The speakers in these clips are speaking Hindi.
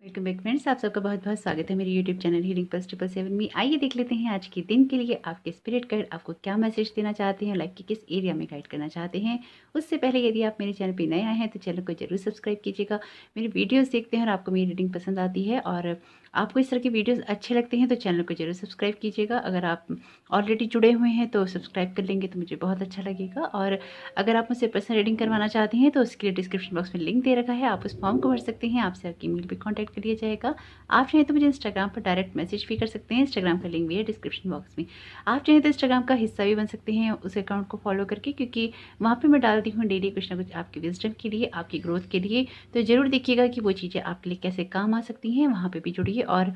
वेलकम बैक फ्रेंड्स, आप सबका बहुत बहुत स्वागत है मेरे यूट्यूब चैनल हीलिंग प्लस 777 में। आइए देख लेते हैं आज के दिन के लिए आपके स्पिरिट गाइड आपको क्या मैसेज देना चाहते हैं, लाइफ के किस एरिया में गाइड करना चाहते हैं। उससे पहले यदि आप मेरे चैनल पर नए आए हैं तो चैनल को जरूर सब्सक्राइब कीजिएगा। मेरी वीडियोज़ देखते हैं और आपको मेरी रीडिंग पसंद आती है और आपको इस तरह की वीडियोज़ अच्छे लगते हैं तो चैनल को जरूर सब्सक्राइब कीजिएगा। अगर आप ऑलरेडी जुड़े हुए हैं तो सब्सक्राइब कर लेंगे तो मुझे बहुत अच्छा लगेगा। और अगर आप मुझसे पर्सनल रीडिंग करवाना चाहते हैं तो उसके लिए डिस्क्रिप्शन बॉक्स में लिंक दे रखा है, आप उस फॉर्म को भर सकते हैं। आपसे आपकी ईमेल भी कॉन्टैक्ट कर लिया जाएगा। आप चाहें तो मुझे इंस्टाग्राम पर डायरेक्ट मैसेज भी कर सकते हैं, इंस्टाग्राम का लिंक भी है डिस्क्रिप्शन बॉक्स में। आप चाहें तो इंस्टाग्राम का हिस्सा भी बन सकते हैं उस अकाउंट को फॉलो करके, क्योंकि वहाँ पे मैं डालती हूँ डेली कुछ ना कुछ आपकी विजडम के लिए, आपकी ग्रोथ के लिए। तो ज़रूर देखिएगा कि वो चीज़ें आपके लिए कैसे काम आ सकती हैं, वहाँ पर भी जुड़िए और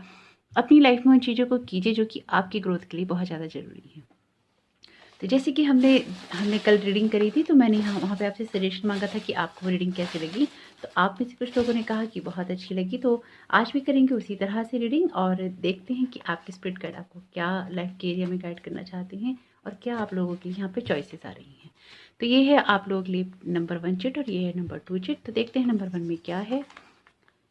अपनी लाइफ में उन चीज़ों को कीजिए जो कि आपकी ग्रोथ के लिए बहुत ज़्यादा ज़रूरी है। तो जैसे कि हमने हमने कल रीडिंग करी थी तो मैंने वहाँ पे आपसे सजेशन मांगा था कि आपको वो रीडिंग कैसे लगी। तो आप में से कुछ लोगों ने कहा कि बहुत अच्छी लगी, तो आज भी करेंगे उसी तरह से रीडिंग और देखते हैं कि आपके स्पिरिट गाइड आपको क्या लाइफ के एरिया में गाइड करना चाहते हैं और क्या आप लोगों के लिए यहाँ पे चॉइसेस आ रही हैं। तो ये है आप लोगों के लिए नंबर 1 चिट और ये है नंबर 2 चिट। तो देखते हैं नंबर 1 में क्या है।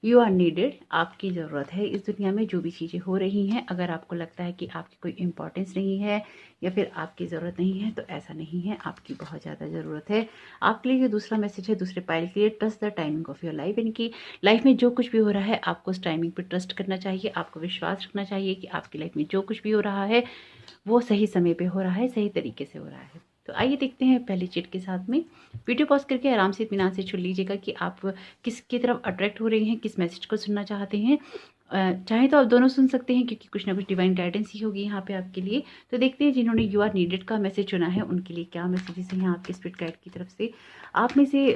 यू आर नीडेड, आपकी ज़रूरत है इस दुनिया में। जो भी चीज़ें हो रही हैं, अगर आपको लगता है कि आपकी कोई इंपॉर्टेंस नहीं है या फिर आपकी ज़रूरत नहीं है तो ऐसा नहीं है, आपकी बहुत ज़्यादा ज़रूरत है। आपके लिए ये दूसरा मैसेज है दूसरे पाइल के लिए, trust the timing of your life. यानी कि लाइफ में जो कुछ भी हो रहा है आपको उस टाइमिंग पर ट्रस्ट करना चाहिए, आपको विश्वास रखना चाहिए कि आपकी लाइफ में जो कुछ भी हो रहा है वो सही समय पे हो रहा है, सही तरीके से हो रहा है। तो आइए देखते हैं पहली चिट के साथ में। वीडियो पॉज करके आराम से इत्मीनान से चुन लीजिएगा कि आप किसकी तरफ अट्रैक्ट हो रही हैं, किस मैसेज को सुनना चाहते हैं। चाहे तो आप दोनों सुन सकते हैं क्योंकि कुछ ना कुछ डिवाइन गाइडेंस ही होगी यहाँ पे आपके लिए। तो देखते हैं जिन्होंने यू आर नीडेड का मैसेज चुना है उनके लिए क्या मैसेजेस हैं यहाँ आपके स्पिरिट गाइड की तरफ से। आप में से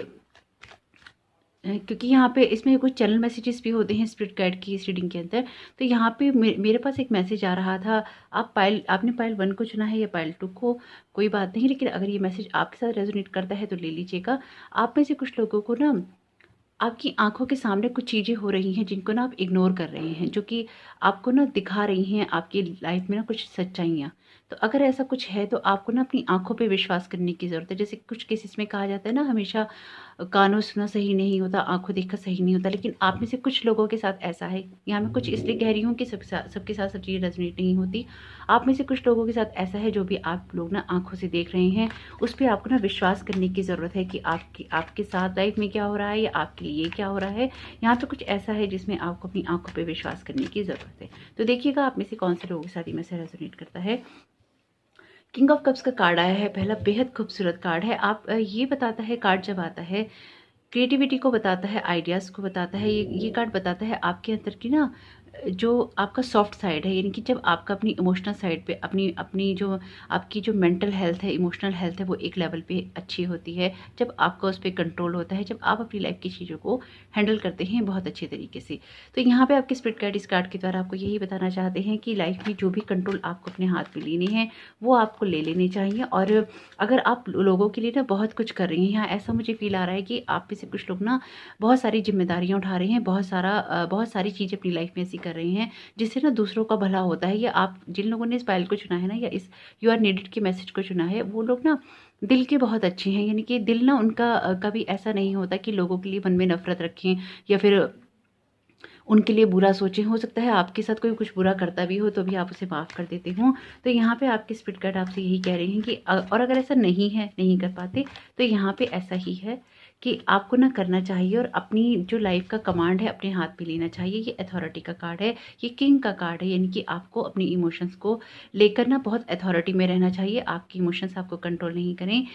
क्योंकि यहाँ पे इसमें कुछ चैनल मैसेजेस भी होते हैं स्पिरिट गाइड की इस रीडिंग के अंदर। तो यहाँ पे मेरे पास एक मैसेज आ रहा था। आपने पाइल 1 को चुना है या पाइल 2 को, कोई बात नहीं, लेकिन अगर ये मैसेज आपके साथ रेजोनेट करता है तो ले लीजिएगा। आप में से कुछ लोगों को ना आपकी आंखों के सामने कुछ चीज़ें हो रही हैं जिनको ना आप इग्नोर कर रहे हैं, जो कि आपको ना दिखा रही हैं आपकी लाइफ में ना कुछ सच्चाइयाँ। तो अगर ऐसा कुछ है तो आपको ना अपनी आंखों पे विश्वास करने की ज़रूरत है। जैसे कुछ केसेस में कहा जाता है ना, हमेशा कानों से सुना सही नहीं होता, आंखों देखकर सही नहीं होता, लेकिन आप में से कुछ लोगों के साथ ऐसा है। यहाँ मैं कुछ इसलिए कह रही हूँ कि सबके साथ सब चीज़ें रेजोनेट नहीं होती। आप में से कुछ लोगों के साथ ऐसा है जो भी आप लोग ना आंखों से देख रहे हैं, उस पर आपको ना विश्वास करने की ज़रूरत है कि आपके साथ लाइफ में क्या हो रहा है या आपके लिए क्या हो रहा है। यहाँ पे कुछ ऐसा है जिसमें आपको अपनी आंखों पे विश्वास करने की ज़रूरत है। तो देखिएगा आप में से कौन से लोगों के साथ ये मैसेज रेजोनेट करता है। किंग ऑफ कप्स का कार्ड आया है पहला, बेहद खूबसूरत कार्ड है। आप ये बताता है कार्ड जब आता है, क्रिएटिविटी को बताता है, आइडियाज़ को बताता है। ये कार्ड बताता है आपके अंदर की ना जो आपका सॉफ्ट साइड है, यानी कि जब आपका अपनी इमोशनल साइड पे अपनी अपनी जो आपकी जो मेंटल हेल्थ है, इमोशनल हेल्थ है, वो एक लेवल पे अच्छी होती है, जब आपका उस पर कंट्रोल होता है, जब आप अपनी लाइफ की चीज़ों को हैंडल करते हैं बहुत अच्छे तरीके से। तो यहाँ पे आपके स्पिरिट गाइड इस कार्ड के द्वारा आपको यही बताना चाहते हैं कि लाइफ में जो भी कंट्रोल आपको अपने हाथ में लेने हैं वो आपको ले लेने चाहिए। और अगर आप लोगों के लिए ना बहुत कुछ कर रही हैं, यहाँ ऐसा मुझे फील आ रहा है कि आप में से कुछ लोग ना बहुत सारी जिम्मेदारियाँ उठा रहे हैं, बहुत सारी चीज़ें अपनी लाइफ में ऐसी कर रहे हैं जिससे ना दूसरों का भला होता है। या आप जिन लोगों ने इस फाइल को चुना है ना या इस यू आर नीडेड के मैसेज को चुना है, वो लोग ना दिल के बहुत अच्छे हैं। यानी कि दिल ना उनका कभी ऐसा नहीं होता कि लोगों के लिए मन में नफरत रखें या फिर उनके लिए बुरा सोचें। हो सकता है आपके साथ कोई कुछ बुरा करता भी हो तो भी आप उसे माफ़ कर देते हो। तो यहाँ पे आपके स्पिरिट गाइड आपसे यही कह रहे हैं कि और अगर ऐसा नहीं है, नहीं कर पाते, तो यहाँ पे ऐसा ही है कि आपको ना करना चाहिए और अपनी जो लाइफ का कमांड है अपने हाथ पे लेना चाहिए। ये अथॉरिटी का कार्ड है, ये किंग का कार्ड है, यानी कि आपको अपनी इमोशंस को लेकर ना बहुत अथॉरिटी में रहना चाहिए। आपकी इमोशंस आपको कंट्रोल नहीं करें।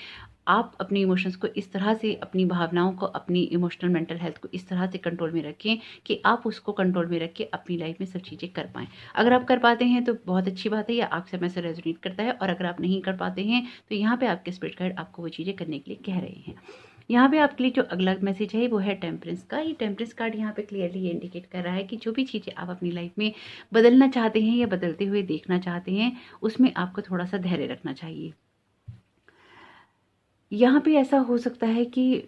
आप अपनी इमोशंस को इस तरह से, अपनी भावनाओं को, अपनी इमोशनल मेंटल हेल्थ को इस तरह से कंट्रोल में रखें कि आप उसको कंट्रोल में रख के अपनी लाइफ में सब चीज़ें कर पाएँ। अगर आप कर पाते हैं तो बहुत अच्छी बात है, या आपसे मैसेज रेजोनेट करता है। और अगर आप नहीं कर पाते हैं तो यहाँ पे आपके स्पिरिट गाइड आपको वो चीज़ें करने के लिए कह रहे हैं। यहाँ पे आपके लिए जो अगला मैसेज है वो है टेम्परेंस का। ये टेम्परेंस कार्ड यहाँ पे क्लियरली ये इंडिकेट कर रहा है कि जो भी चीज़ें आप अपनी लाइफ में बदलना चाहते हैं या बदलते हुए देखना चाहते हैं, उसमें आपको थोड़ा सा धैर्य रखना चाहिए। यहाँ पे ऐसा हो सकता है कि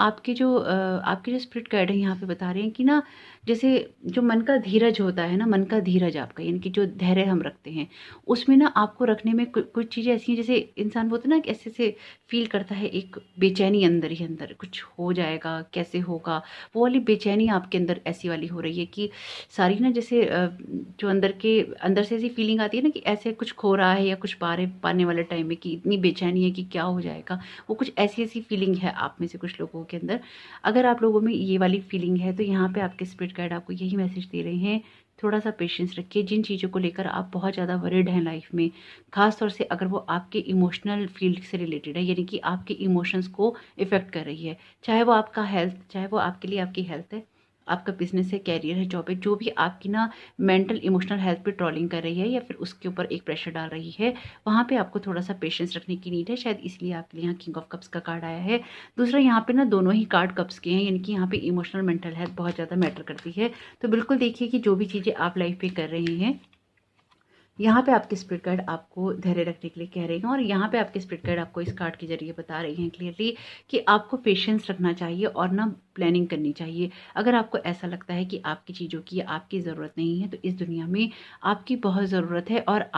आपके जो स्पिरिट गाइड है यहाँ पे बता रहे हैं कि ना जैसे जो मन का धीरज होता है ना, मन का धीरज आपका, यानी कि जो धैर्य हम रखते हैं, उसमें ना आपको रखने में कुछ चीज़ें ऐसी हैं, जैसे इंसान होता है ना कि ऐसे से फ़ील करता है एक बेचैनी अंदर ही अंदर, कुछ हो जाएगा, कैसे होगा? वो वाली बेचैनी आपके अंदर ऐसी वाली हो रही है कि सारी ना जैसे जो अंदर से ऐसी फ़ीलिंग आती है ना कि ऐसे कुछ खो रहा है या कुछ पाने वाले टाइम में कि इतनी बेचैनी है कि क्या हो जाएगा? वो कुछ ऐसी-ऐसी फ़ीलिंग है आप में से कुछ लोगों के अंदर। अगर आप लोगों में ये वाली फीलिंग है तो यहाँ पे आपके स्पिरिट गाइड आपको यही मैसेज दे रहे हैं, थोड़ा-सा पेशेंस रखिए। जिन चीज़ों को लेकर आप बहुत ज़्यादा वरीड हैं लाइफ में, ख़ास तौर से अगर वो आपके इमोशनल फील्ड से रिलेटेड है, यानी कि आपके इमोशंस को इफ़ेक्ट कर रही है। चाहे वो आपका हेल्थ, चाहे वो आपके लिए आपकी हेल्थ है, आपका बिज़नेस है, करियर है, जॉब है, जो भी आपकी ना मेंटल इमोशनल हेल्थ पे ट्रॉलिंग कर रही है या फिर उसके ऊपर एक प्रेशर डाल रही है, वहाँ पे आपको थोड़ा-सा पेशेंस रखने की नीड है। शायद इसलिए आपके लिए यहाँ किंग ऑफ कप्स का कार्ड आया है। दूसरा, यहाँ पे ना दोनों ही कार्ड कप्स के हैं, यानी कि यहाँ पे इमोशनल मेंटल हेल्थ बहुत ज़्यादा मैटर करती है। तो बिल्कुल देखिए कि जो भी चीज़ें आप लाइफ पे कर रहे हैं, यहाँ पे आपके स्पिरिट गाइड आपको धैर्य रखने के लिए कह रहे हैं, और यहाँ पे आपके स्पिरिट गाइड आपको इस कार्ड के जरिए बता रही हैं क्लियरली कि आपको पेशेंस रखना चाहिए और ना प्लानिंग करनी चाहिए। अगर आपको ऐसा लगता है कि आपकी चीज़ों की आपकी ज़रूरत नहीं है, तो इस दुनिया में आपकी बहुत ज़रूरत है, और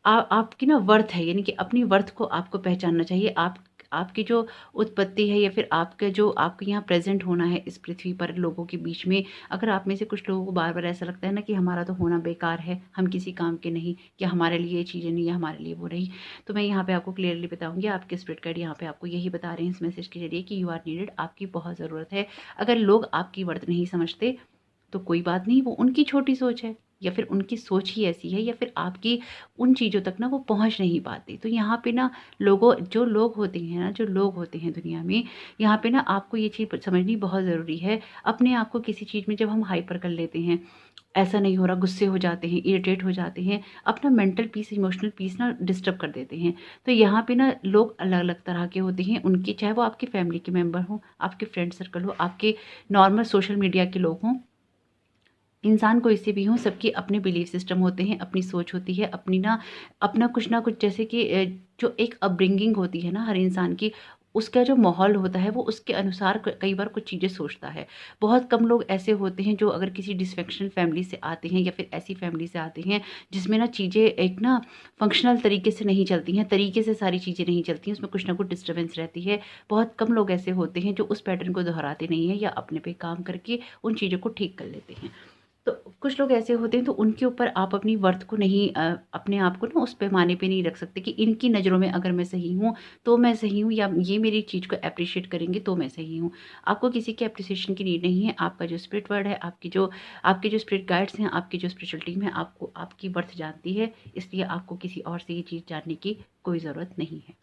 आपकी ना वर्थ है, यानी कि अपनी वर्थ को आपको पहचानना चाहिए। आपकी जो उत्पत्ति है या फिर आपका जो आपके यहाँ प्रेज़ेंट होना है इस पृथ्वी पर लोगों के बीच में, अगर आप में से कुछ लोगों को बार-बार ऐसा लगता है ना कि हमारा तो होना बेकार है, हम किसी काम के नहीं, या हमारे लिए ये चीज़ें नहीं है, हमारे लिए वो नहीं, तो मैं यहाँ पे आपको क्लियरली बताऊँगी, आपके स्पिरिट गाइड यहाँ पे आपको यही बता रहे हैं इस मैसेज के ज़रिए कि यू आर नीडेड, आपकी बहुत ज़रूरत है। अगर लोग आपकी वर्थ नहीं समझते, तो कोई बात नहीं, वो उनकी छोटी सोच है, या फिर उनकी सोच ही ऐसी है, या फिर आपकी उन चीज़ों तक ना वो पहुँच नहीं पाते। तो यहाँ पे ना जो लोग होते हैं ना, जो लोग होते हैं दुनिया में, यहाँ पे ना आपको ये चीज़ समझनी बहुत ज़रूरी है। अपने आप को किसी चीज़ में जब हम हाइपर कर लेते हैं, ऐसा नहीं हो रहा, गुस्से हो जाते हैं, इरिटेट हो जाते हैं, अपना मेंटल पीस, इमोशनल पीस ना डिस्टर्ब कर देते हैं। तो यहाँ पे ना लोग अलग-अलग तरह के होते हैं, उनके चाहे वो आपकी फैमिली के मेंबर हों, आपके फ्रेंड सर्कल हो, आपके नॉर्मल सोशल मीडिया के लोग हों, इंसान कोई से भी हों, सबके अपने बिलीफ सिस्टम होते हैं, अपनी सोच होती है, अपना कुछ ना कुछ, जैसे कि जो एक अपब्रिंगिंग होती है ना हर इंसान की, उसका जो माहौल होता है वो उसके अनुसार कई बार कुछ चीज़ें सोचता है। बहुत कम लोग ऐसे होते हैं जो अगर किसी डिसफंक्शनल फैमिली से आते हैं या फिर ऐसी फैमिली से आते हैं जिसमें ना चीज़ें एक ना फंक्शनल तरीके से नहीं चलती हैं, तरीके से सारी चीज़ें नहीं चलती हैं, उसमें कुछ ना कुछ डिस्टर्बेंस रहती है। बहुत कम लोग ऐसे होते हैं जो उस पैटर्न को दोहराते नहीं हैं या अपने पे काम करके उन चीज़ों को ठीक कर लेते हैं। तो कुछ लोग ऐसे होते हैं, तो उनके ऊपर आप अपनी वर्थ को नहीं अपने आप को ना उस पैमाने पे नहीं रख सकते कि इनकी नज़रों में अगर मैं सही हूँ, तो मैं सही हूँ, या ये मेरी चीज़ को एप्रिशिएट करेंगे तो मैं सही हूँ। आपको किसी की एप्रिसिएशन की नीड नहीं है। आपका जो स्पिरिट वर्ल्ड है, आपके जो स्पिरिट गाइड्स हैं, आपकी जो स्पिरिचुअल टीम है, आपको आपकी वर्थ जानती है, इसलिए आपको किसी और से ये चीज़ जानने की कोई ज़रूरत नहीं है।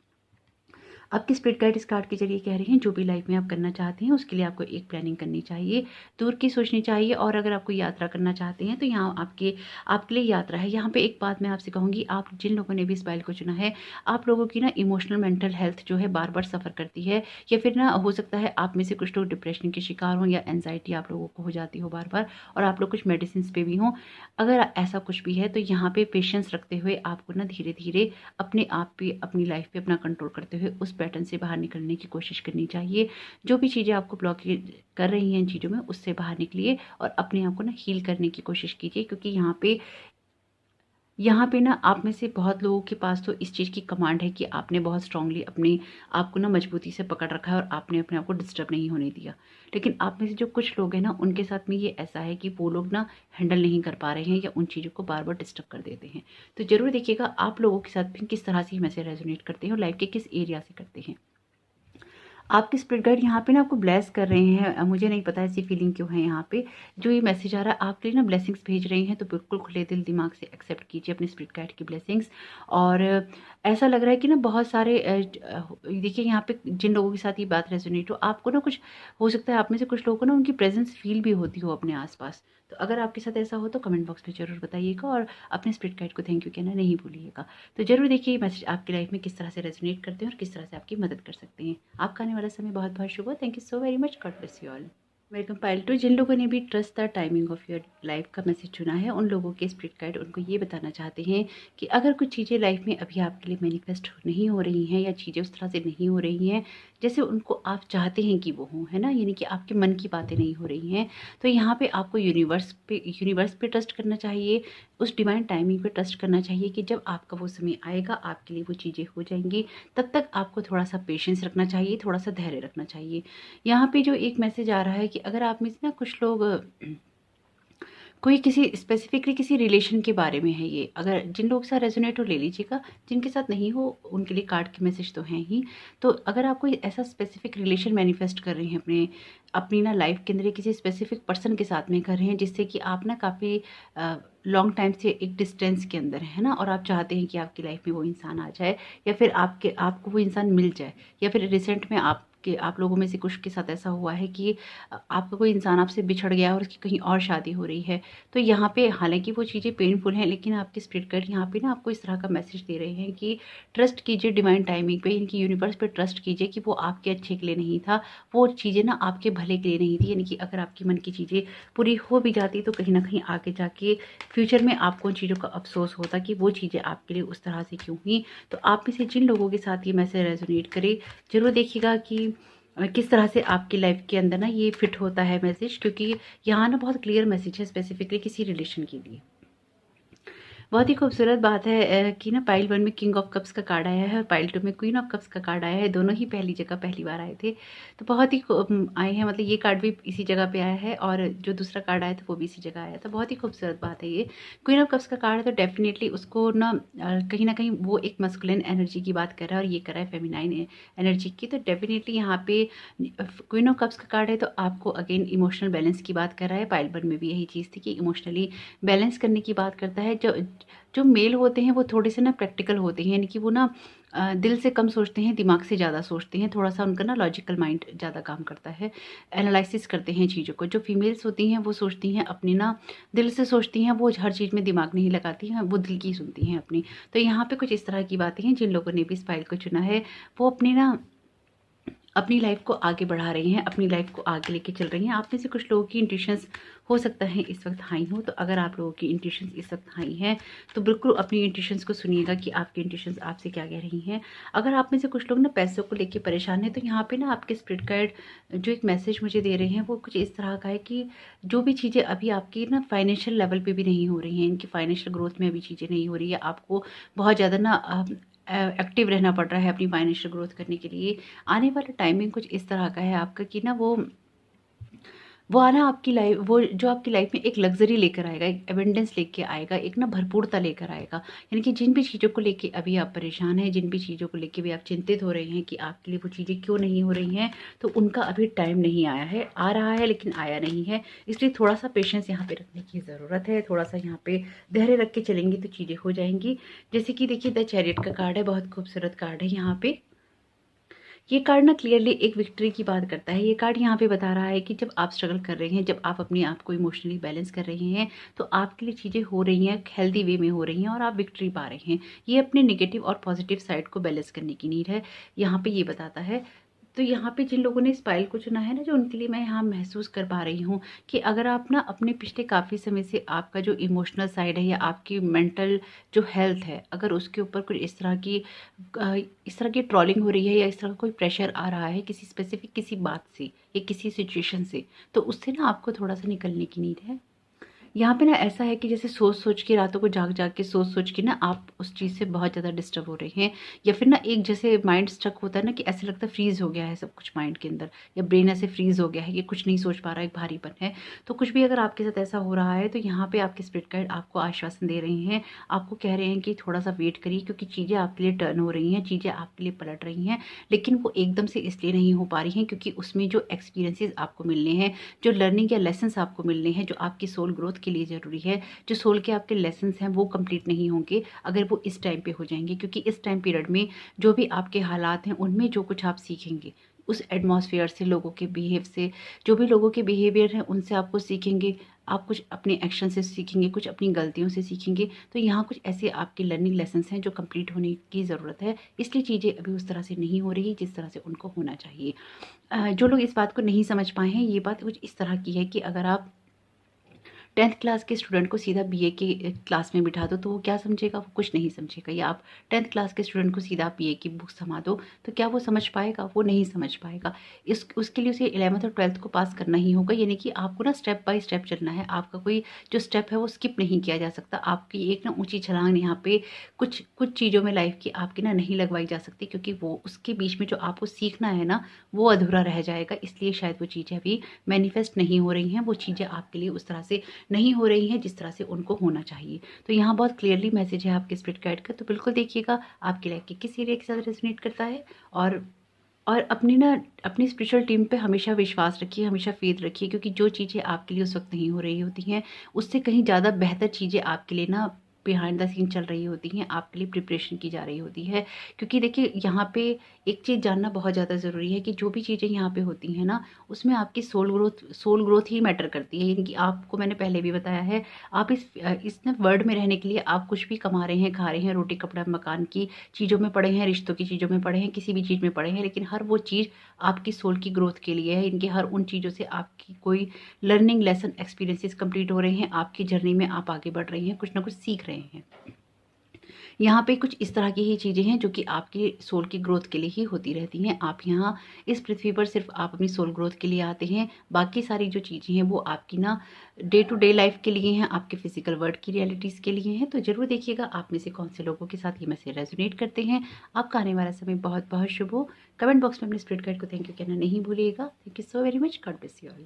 आपके स्पिरिट गाइड इस कार्ड के जरिए कह रहे हैं जो भी लाइफ में आप करना चाहते हैं उसके लिए आपको एक प्लानिंग करनी चाहिए, दूर की सोचनी चाहिए, और अगर आप कोई यात्रा करना चाहते हैं तो यहाँ आपके आपके लिए यात्रा है। यहाँ पे एक बात मैं आपसे कहूँगी, आप जिन लोगों ने भी इस फाइल को चुना है, आप लोगों की ना इमोशनल मेंटल हेल्थ जो है बार-बार सफ़र करती है, या फिर ना हो सकता है आप में से कुछ लोग डिप्रेशन के शिकार हों, या एंग्जायटी आप लोगों को हो जाती हो बार-बार, और आप लोग कुछ मेडिसिन पे भी हों। अगर ऐसा कुछ भी है तो यहाँ पे पेशेंस रखते हुए आपको ना धीरे-धीरे अपने आप पे, अपनी लाइफ पे अपना कंट्रोल करते हुए उस पैटर्न से बाहर निकलने की कोशिश करनी चाहिए। जो भी चीज़ें आपको ब्लॉकेज कर रही हैं इन चीज़ों में, उससे बाहर निकलिए और अपने आप को ना हील करने की कोशिश कीजिए, क्योंकि यहाँ पे ना आप में से बहुत लोगों के पास तो इस चीज़ की कमांड है कि आपने बहुत स्ट्रांगली अपने आप को ना मजबूती से पकड़ रखा है और आपने अपने आप को डिस्टर्ब नहीं होने दिया। लेकिन आप में से जो कुछ लोग हैं ना, उनके साथ में ये ऐसा है कि वो लोग ना हैंडल नहीं कर पा रहे हैं या उन चीज़ों को बार-बार डिस्टर्ब कर देते हैं। तो ज़रूर देखिएगा आप लोगों के साथ भी किस तरह से ये मैसेज रेज़ोनेट करते हैं और लाइफ़ के किस एरिया से करते हैं। आपके स्पिरिट गाइड यहाँ पे ना आपको ब्लेस कर रहे हैं। मुझे नहीं पता ऐसी फीलिंग क्यों है यहाँ पे। जो ये मैसेज आ रहा है आपके लिए ना ब्लेसिंग्स भेज रही हैं, तो बिल्कुल खुले दिल दिमाग से एक्सेप्ट कीजिए अपने स्पिरिट गाइड की ब्लेसिंग्स। और ऐसा लग रहा है कि ना बहुत सारे देखिए यहाँ पे जिन लोगों के साथ ये बात रेजोनेट हो, आपको ना कुछ हो सकता है आप में से कुछ लोगों को ना उनकी प्रेजेंस फील भी होती हो अपने आसपास। तो अगर आपके साथ ऐसा हो तो कमेंट बॉक्स में ज़रूर बताइएगा, और अपने स्पिरिट गाइड को थैंक यू कहना नहीं भूलिएगा। तो ज़रूर देखिए ये मैसेज आपकी लाइफ में किस तरह से रेजोनेट करते हैं और किस तरह से आपकी मदद कर सकते हैं। आपका आने वाला समय बहुत बहुत शुभ हो। Thank you so very much. God bless you all. Welcome pile to. जिन लोगों ने भी trust the timing of your life का मैसेज चुना है, उन लोगों के स्पिरिट गाइड उनको ये बताना चाहते हैं कि अगर कुछ चीज़ें लाइफ में अभी आपके लिए मैनिफेस्ट नहीं हो रही हैं या चीज़ें उस तरह से नहीं हो रही हैं जैसे उनको आप चाहते हैं कि वो हों, है ना, यानी कि आपके मन की बातें नहीं हो रही हैं, तो यहाँ पे आपको यूनिवर्स पे ट्रस्ट करना चाहिए, उस डिवाइन टाइमिंग पे ट्रस्ट करना चाहिए कि जब आपका वो समय आएगा आपके लिए वो चीज़ें हो जाएंगी। तब तक आपको थोड़ा सा पेशेंस रखना चाहिए, थोड़ा सा धैर्य रखना चाहिए। यहाँ पे जो एक मैसेज आ रहा है कि अगर आप में से ना कुछ लोग कोई किसी स्पेसिफिकली किसी रिलेशन के बारे में है, ये अगर जिन लोग के साथ रेजोनेट हो ले लीजिएगा, जिनके साथ नहीं हो उनके लिए कार्ड के मैसेज तो हैं ही। तो अगर आप कोई ऐसा स्पेसिफिक रिलेशन मैनिफेस्ट कर रहे हैं अपनी ना लाइफ के अंदर किसी स्पेसिफिक पर्सन के साथ में कर रहे हैं जिससे कि आप ना काफ़ी लॉन्ग टाइम से एक डिस्टेंस के अंदर है ना, और आप चाहते हैं कि आपकी लाइफ में वो इंसान आ जाए या फिर आपको वो इंसान मिल जाए, या फिर रिसेंट में आप लोगों में से कुछ के साथ ऐसा हुआ है कि आपका कोई इंसान आपसे बिछड़ गया और उसकी कहीं और शादी हो रही है। तो यहाँ पे हालांकि वो चीज़ें पेनफुल हैं, लेकिन आपके स्पिरिट गाइड यहाँ पे ना आपको इस तरह का मैसेज दे रहे हैं कि ट्रस्ट कीजिए डिवाइन टाइमिंग पे, इनकी यूनिवर्स पे ट्रस्ट कीजिए कि वो आपके अच्छे के लिए नहीं था, वो चीज़ें ना आपके भले के लिए नहीं थी। यानी कि अगर आपकी मन की चीज़ें पूरी हो भी जाती तो कहीं ना कहीं आगे जाके फ्यूचर में आपको उन चीज़ों का अफसोस होता कि वो चीज़ें आपके लिए उस तरह से क्यों हुई। तो आप में से जिन लोगों के साथ ये मैसेज रेजोनेट करे, जरूर देखिएगा कि किस तरह से आपकी लाइफ के अंदर ना ये फिट होता है मैसेज, क्योंकि यहाँ ना बहुत क्लियर मैसेज है स्पेसिफिकली किसी रिलेशन के लिए। बहुत ही खूबसूरत बात है कि ना पाइल 1 में किंग ऑफ कप्स का कार्ड आया है और पाइल 2 में क्वीन ऑफ कप्स का कार्ड आया है। दोनों ही पहली जगह पहली बार आए थे, तो बहुत ही आए हैं, मतलब ये कार्ड भी इसी जगह पे आया है और जो दूसरा कार्ड आया था वो भी इसी जगह आया था। बहुत ही खूबसूरत बात है ये। क्वीन ऑफ कप्स का कार्ड है तो डेफिनेटली उसको कहीं ना कहीं वो एक मस्कुलिन एनर्जी की बात कर रहा है और ये कर रहा है फेमिनाइन एनर्जी की। तो डेफिनेटली यहाँ पे क्वीन ऑफ कप्स का कार्ड है तो आपको अगेन इमोशनल बैलेंस की बात कर रहा है। पाइल 1 में भी यही चीज़ थी कि इमोशनली बैलेंस करने की बात करता है। जो जो मेल होते हैं वो थोड़े से ना प्रैक्टिकल होते हैं, यानी कि वो ना दिल से कम सोचते हैं, दिमाग से ज़्यादा सोचते हैं, थोड़ा सा उनका ना लॉजिकल माइंड ज़्यादा काम करता है, एनालिसिस करते हैं चीज़ों को। जो फीमेल्स होती हैं वो सोचती हैं अपनी ना दिल से सोचती हैं, वो हर चीज़ में दिमाग नहीं लगाती हैं, वो दिल की सुनती हैं अपनी। तो यहाँ पे कुछ इस तरह की बातें हैं। जिन लोगों ने भी इस फाइल को चुना है वो अपनी लाइफ को आगे बढ़ा रही हैं, अपनी लाइफ को आगे लेके चल रही हैं। आप में से कुछ लोगों की इंट्यूशंस हो सकता है इस वक्त हाई हो, तो अगर आप लोगों की इंट्यूशंस इस वक्त हाई हैं तो बिल्कुल अपनी इंट्यूशंस को सुनिएगा कि आपकी इंट्यूशंस आपसे क्या कह रही हैं। अगर आप में से कुछ लोग ना पैसों को लेके परेशान हैं तो यहाँ पे ना आपके स्पिरिट गाइड जो एक मैसेज मुझे दे रहे हैं वो कुछ इस तरह का है कि जो भी चीज़ें अभी आपकी ना फाइनेंशियल लेवल पे भी नहीं हो रही हैं, इनकी फाइनेंशियल ग्रोथ में अभी चीज़ें नहीं हो रही है, आपको बहुत ज़्यादा ना एक्टिव रहना पड़ रहा है अपनी फाइनेंशियल ग्रोथ करने के लिए। आने वाला टाइमिंग कुछ इस तरह का है आपका कि ना वो आना आपकी लाइफ, वो जो आपकी लाइफ में एक लग्जरी लेकर आएगा, एक एबेंडेंस लेके आएगा, एक ना भरपूरता लेकर आएगा। यानी कि जिन भी चीज़ों को लेके अभी आप परेशान हैं, जिन भी चीज़ों को लेके भी आप चिंतित हो रहे हैं कि आपके लिए वो चीज़ें क्यों नहीं हो रही हैं, तो उनका अभी टाइम नहीं आया है, आ रहा है लेकिन आया नहीं है। इसलिए थोड़ा सा पेशेंस यहाँ पे रखने की ज़रूरत है, थोड़ा सा यहाँ पे धैर्य रख के चलेंगी तो चीज़ें हो जाएंगी। जैसे कि देखिए द चैरियट का कार्ड है, बहुत खूबसूरत कार्ड है। यहाँ पे ये कार्ड ना क्लियरली एक विक्ट्री की बात करता है। ये कार्ड यहाँ पे बता रहा है कि जब आप स्ट्रगल कर रहे हैं, जब आप अपने आप को इमोशनली बैलेंस कर रहे हैं, तो आपके लिए चीज़ें हो रही हैं, हेल्दी वे में हो रही हैं और आप विक्ट्री पा रहे हैं। ये अपने नेगेटिव और पॉजिटिव साइड को बैलेंस करने की नीड है, यहाँ पे ये बताता है। तो यहाँ पे जिन लोगों ने इस फाइल को चुना है ना, जो उनके लिए मैं यहाँ महसूस कर पा रही हूँ कि अगर आप ना अपने पिछले काफ़ी समय से आपका जो इमोशनल साइड है या आपकी मेंटल जो हेल्थ है, अगर उसके ऊपर कुछ इस तरह की ट्रॉलिंग हो रही है या इस तरह का कोई प्रेशर आ रहा है किसी स्पेसिफिक किसी बात से या किसी सिचुएशन से, तो उससे ना आपको थोड़ा सा निकलने की नीड है। यहाँ पे ना ऐसा है कि जैसे सोच सोच के रातों को जाग जाग के सोच सोच के ना आप उस चीज़ से बहुत ज़्यादा डिस्टर्ब हो रहे हैं, या फिर ना एक जैसे माइंड स्टक होता है ना कि ऐसा लगता है फ्रीज हो गया है सब कुछ माइंड के अंदर, या ब्रेन ऐसे फ्रीज हो गया है कि कुछ नहीं सोच पा रहा है, एक भारीपन है। तो कुछ भी अगर आपके साथ ऐसा हो रहा है तो यहाँ पे आपके स्पिरिट गाइड आपको आश्वासन दे रहे हैं, आपको कह रहे हैं कि थोड़ा सा वेट करिए, क्योंकि चीज़ें आपके लिए टर्न हो रही हैं, चीज़ें आपके लिए पलट रही हैं, लेकिन वो एकदम से इसलिए नहीं हो पा रही हैं क्योंकि उसमें जो एक्सपीरियंसेस आपको मिलने हैं, जो लर्निंग या लेसन्स आपको मिलने हैं, जो आपकी सोल ग्रोथ के लिए ज़रूरी है, जो सोल के आपके लेसन्स हैं वो कंप्लीट नहीं होंगे अगर वो इस टाइम पे हो जाएंगे। क्योंकि इस टाइम पीरियड में जो भी आपके हालात हैं उनमें जो कुछ आप सीखेंगे उस एटमॉस्फेयर से, लोगों के बिहेव से, जो भी लोगों के बिहेवियर हैं उनसे आपको सीखेंगे, आप कुछ अपने एक्शन से सीखेंगे, कुछ अपनी गलतियों से सीखेंगे। तो यहाँ कुछ ऐसे आपके लर्निंग लेसन्स हैं जो कंप्लीट होने की ज़रूरत है, इसलिए चीज़ें अभी उस तरह से नहीं हो रही जिस तरह से उनको होना चाहिए। जो लोग इस बात को नहीं समझ पाए हैं, ये बात कुछ इस तरह की है कि अगर आप 10th क्लास के स्टूडेंट को सीधा बीए की क्लास में बिठा दो तो वो क्या समझेगा? वो कुछ नहीं समझेगा। या आप 10th क्लास के स्टूडेंट को सीधा बीए की बुक्स थमा दो तो क्या वो समझ पाएगा? वो नहीं समझ पाएगा। इस उसके लिए उसे 11th और 12th को पास करना ही होगा, यानी कि आपको ना स्टेप बाय स्टेप चलना है। आपका कोई जो स्टेप है वो स्किप नहीं किया जा सकता। आपकी एक ना ऊँची छलांग यहाँ पे कुछ कुछ चीज़ों में लाइफ़ की आपकी ना नहीं लगवाई जा सकती, क्योंकि वो उसके बीच में जो आपको सीखना है ना, वो अधूरा रह जाएगा। इसलिए शायद वो चीज़ें अभी मैनिफेस्ट नहीं हो रही हैं। वो चीज़ें आपके लिए उस तरह से नहीं हो रही हैं जिस तरह से उनको होना चाहिए। तो यहाँ बहुत क्लियरली मैसेज है आपके स्पिरिट गाइड का, तो बिल्कुल देखिएगा आपकी लाइफ के किस एरिया के साथ रेजोनेट करता है। और अपनी स्पिरिचुअल टीम पे हमेशा विश्वास रखिए, हमेशा फ़ेथ रखिए, क्योंकि जो चीज़ें आपके लिए उस वक़्त नहीं हो रही होती हैं, उससे कहीं ज़्यादा बेहतर चीज़ें आपके लिए ना बिहाइंड द सीन चल रही होती हैं, आपके लिए प्रिपरेशन की जा रही होती है। क्योंकि देखिए यहाँ पे एक चीज़ जानना बहुत ज़्यादा ज़रूरी है कि जो भी चीज़ें यहाँ पे होती हैं ना, उसमें आपकी सोल ग्रोथ ही मैटर करती है। यानी कि आपको मैंने पहले भी बताया है, आप इस ना वर्ल्ड में रहने के लिए आप कुछ भी कमा रहे हैं, खा रहे हैं, रोटी, कपड़ा, मकान की चीज़ों में पड़े हैं, रिश्तों की चीज़ों में पड़े हैं, किसी भी चीज़ में पड़े हैं, लेकिन हर वो चीज़ आपकी सोल की ग्रोथ के लिए है। इनके हर उन चीज़ों से आपकी कोई लर्निंग लेसन एक्सपीरियंसेस कंप्लीट हो रहे हैं, आपकी जर्नी में आप आगे बढ़ रही हैं, कुछ ना कुछ सीख रहे हैं। यहाँ पे कुछ इस तरह की ही चीज़ें हैं जो कि आपकी सोल की ग्रोथ के लिए ही होती रहती हैं। आप यहाँ इस पृथ्वी पर सिर्फ आप अपनी सोल ग्रोथ के लिए आते हैं। बाकी सारी जो चीज़ें हैं वो आपकी ना डे टू डे लाइफ के लिए हैं, आपके फिजिकल वर्ल्ड की रियलिटीज़ के लिए हैं। तो ज़रूर देखिएगा आप में से कौन से लोगों के साथ ये मैसेज रेजोनेट करते हैं। आपका आने वाला समय बहुत बहुत शुभ हो। कमेंट बॉक्स में अपने स्पिरिट गाइड को थैंक यू कहना नहीं भूलिएगा। Thank you so very much. God bless you all.